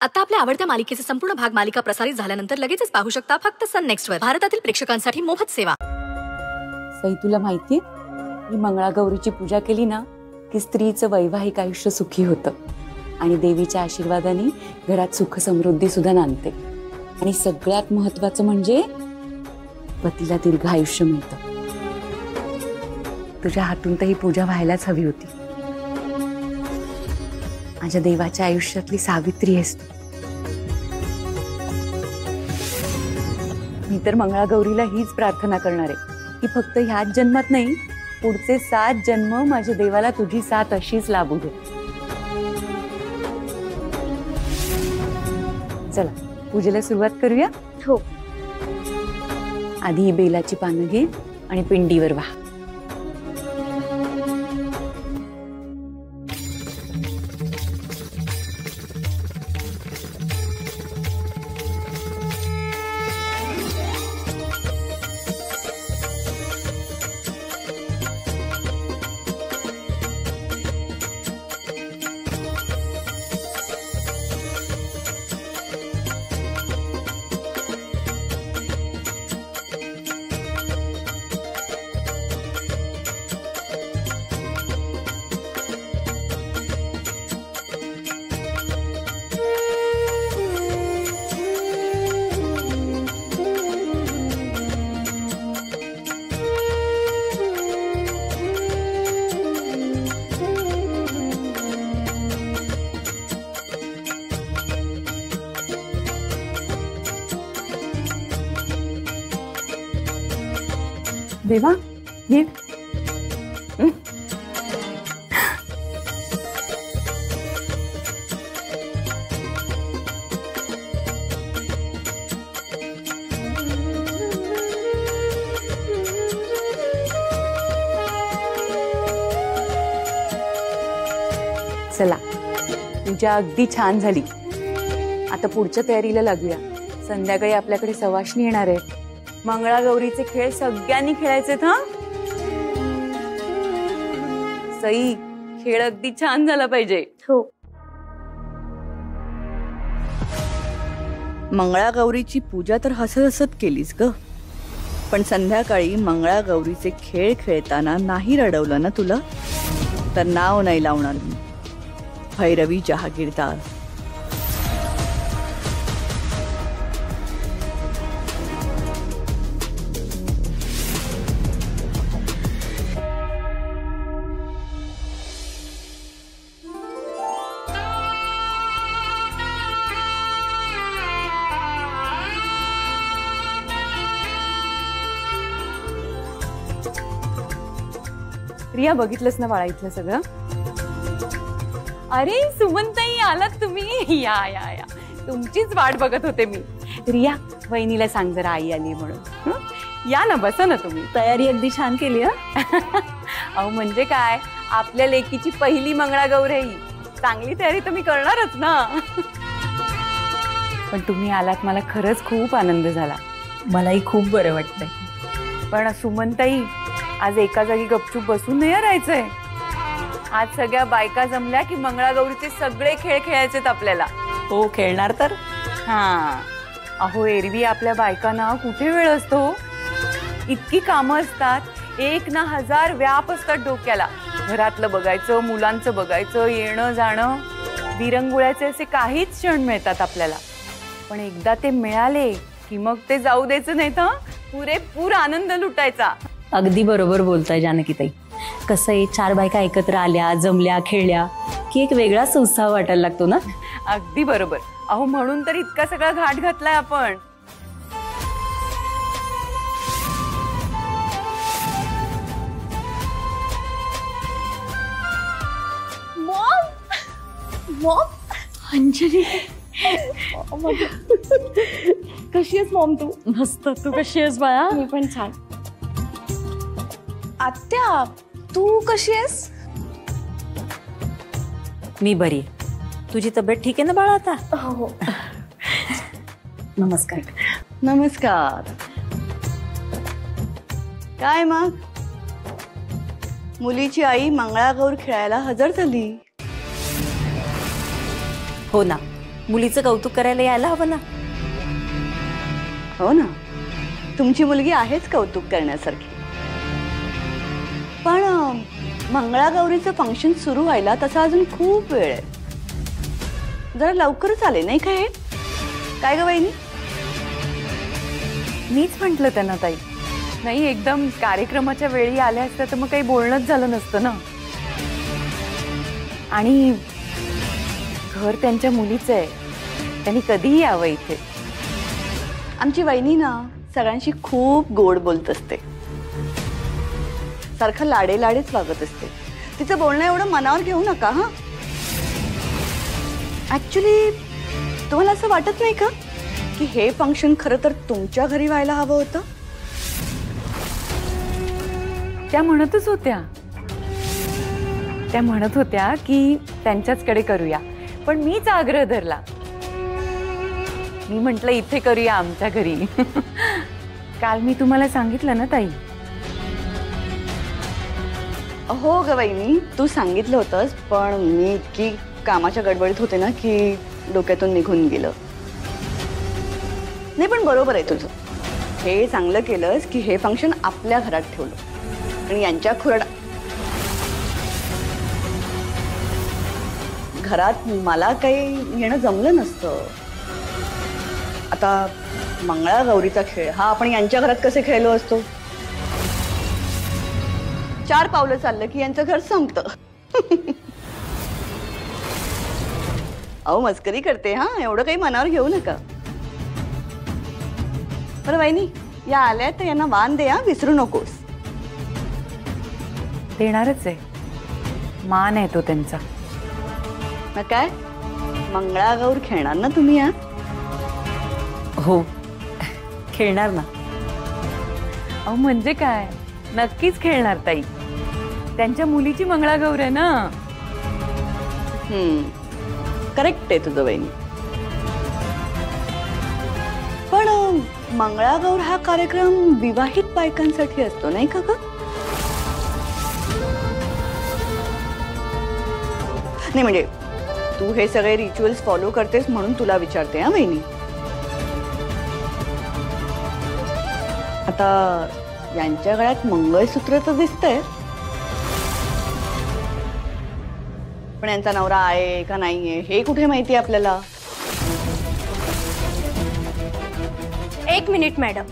आता आपल्या आवडत्या मालिकेचे संपूर्ण भाग मालिका प्रसारित झाल्यानंतर लगेचच पाहू शकता फक्त सन नेक्स्ट वर. भारतातील प्रेक्षकांसाठी मोफत सेवा. सई, तुला माहितीये मी मंगळागौरीची पूजा केली ना की स्त्रीचं वैवाहिक आयुष्य सुखी होतं आणि देवीच्या आशीर्वादाने घरात सुख समृद्धी सुद्धा नांदते. आणि सगळ्यात महत्त्वाचं म्हणजे पतीला दीर्घ आयुष्य मिळतं. तुझ्या हातून तर ही पूजा व्हायलाच हवी होती. माझ्या देवाच्या आयुष्यातली सावित्री आहेस तू. मी तर मंगळागौरीला हीच प्रार्थना करणार आहे की फक्त ह्याच जन्मात नाही, पुढचे 7 जन्म माझ्या देवाला तुझी साथ अशीच लाभू दे. चला पूजेला सुरुवात करूया. हो. आधी ही बेलाची पानं घे आणि पिंडीवर वाह. देवा ये. चला पूजा अगदी छान झाली. आता पुढच्या तयारीला लागूया. संध्याकाळी आपल्याकडे सवाष्णी येणार आहे. मंगळागौरीचे खेळ सगळ्यांनी खेळायचेत हा. सई, खेळ अगदी छान झाला पाहिजे. हो. मंगळागौरीची पूजा तर हसत हसत केलीस ग, पण संध्याकाळी मंगळागौरीचे खेळ खेळताना नाही रडवलं ना तुला, तर नाव नाही लावणार मी. भैरवी जहागीरदार. रिया, बघितलंस ना बाळा इथलं सगळं? अरे सुमनताई, आलात तुम्ही? या या या, तुमचीच वाट बघत होते मी. रिया, वहिनीला सांग जरा आई आली म्हणून. या ना, बसा ना तुम्ही. तयारी अगदी छान केली हा. अहो म्हणजे काय, आपल्या लेकीची पहिली मंगळागौर आहे. चांगली तयारी तर मी करणारच ना. पण तुम्ही आलात, मला खरंच खूप आनंद झाला. मलाही खूप बरं वाटतंय. पण सुमनताई, आज एका जागी गपचूप बसून नाही राहायचंय. आज सगळ्या बायका जमल्या की मंगळागौरीचे सगळे खेळ खेळायचेत आपल्याला. हो, खेळणार तर. हा, अहो एरवी आपल्या बायकांना कुठे वेळ असतो. इतकी कामं असतात, 1 ना 1000 व्याप असतात डोक्याला. घरातलं बघायचं, मुलांचं बघायचं, येणं जाणं, विरंगुळ्याचे असे काहीच क्षण मिळतात आपल्याला. पण एकदा ते मिळाले की मग ते जाऊ द्यायचं नाही तर पुरेपूर आनंद लुटायचा. अगदी बरोबर बोलताय जानकीताई. कसं आहे, 4 बायका एकत्र आल्या, जमल्या, खेळल्या की एक वेगळाच उत्साह वाटायला लागतो ना. अगदी बरोबर. अहो म्हणून तर इतका सगळा घाट घातलाय आपण. मॉम, अंजली कशी आहेस मॉम तू? मस्त. तू कशी आहेस बाळा? मी पण छान. आत्या, तू कशी आहेस? मी बरी. तुझी तब्येत ठीक आहे ना बाळा आता? हो. नमस्कार. नमस्कार. काय मग, मुलीची आई मंगळागौर खेळायला हजर झाली? हो ना, मुलीचं कौतुक करायला यायला हवं ना. हो ना, तुमची मुलगी आहेच कौतुक करण्यासारखी. पण मंगळागौरीचं फंक्शन सुरू व्हायला तसा अजून खूप वेळ आहे. जरा लवकरच आले नाही का हे? काय ग वहिनी? मीच म्हंटल त्यांना ताई, नाही एकदम कार्यक्रमाच्या वेळी आल्या असत्या तर मग काही बोलणंच झालं नसतं ना. आणि घर त्यांच्या मुलीचं आहे, त्यांनी कधीही यावं इथे. आमची वहिनी ना सगळ्यांशी खूप गोड बोलत असते, सारखं लाडे लाडेच वागत असते. तिचं बोलणं एवढं मनावर घेऊ नका हा. ऍक्च्युली तुम्हाला असं वाटत नाही का की हे फंक्शन खरं तर तुमच्या घरी व्हायला हवं होतं? त्या म्हणतच होत्या, त्या म्हणत होत्या की त्यांच्याचकडे करूया, पण मीच आग्रह धरला. मी म्हंटल इथे करूया आमच्या घरी. काल मी तुम्हाला सांगितलं ना ताई. हो ग वहिनी, तू सांगितलं होतंस, पण मी इतकी कामाच्या गडबडीत होते ना की डोक्यातून निघून गेलं. नाही पण बरोबर आहे तुझं. हे चांगलं केलंस की हे फंक्शन आपल्या घरात ठेवलं आणि यांच्या घरात मला काही येणं जमलं नसतं. आता मंगळागौरीचा खेळ हा आपण यांच्या घरात कसे खेळलो असतो? 4 पावलं चाललं की यांचं घर संपतं. अहो मस्करी करते हा, एवढं काही मनावर घेऊ नका. बरं वहिनी, या आल्या तर यांना वाण दे हा, विसरू नकोस. देणारच आहे, मान आहे तो त्यांचा. मग काय मंगळागौर खेळणार ना तुम्ही? या हो, खेळणार ना. अहो म्हणजे काय, नक्कीच खेळणार ताई. त्यांच्या मुलीची मंगळागौर आहे ना. करेक्ट आहे तुझं वहिनी. पण मंगळागौर हा कार्यक्रम विवाहित बायकांसाठी असतो नाही का ग? नाही म्हणजे तू हे सगळे रिच्युअल्स फॉलो करतेस म्हणून तुला विचारते हा वहिनी. आता यांच्या गळ्यात मंगळसूत्र तर दिसतंय, पण यांचा नवरा आहे का नाहीये हे कुठे माहिती आपल्याला? 1 मिनिट मॅडम.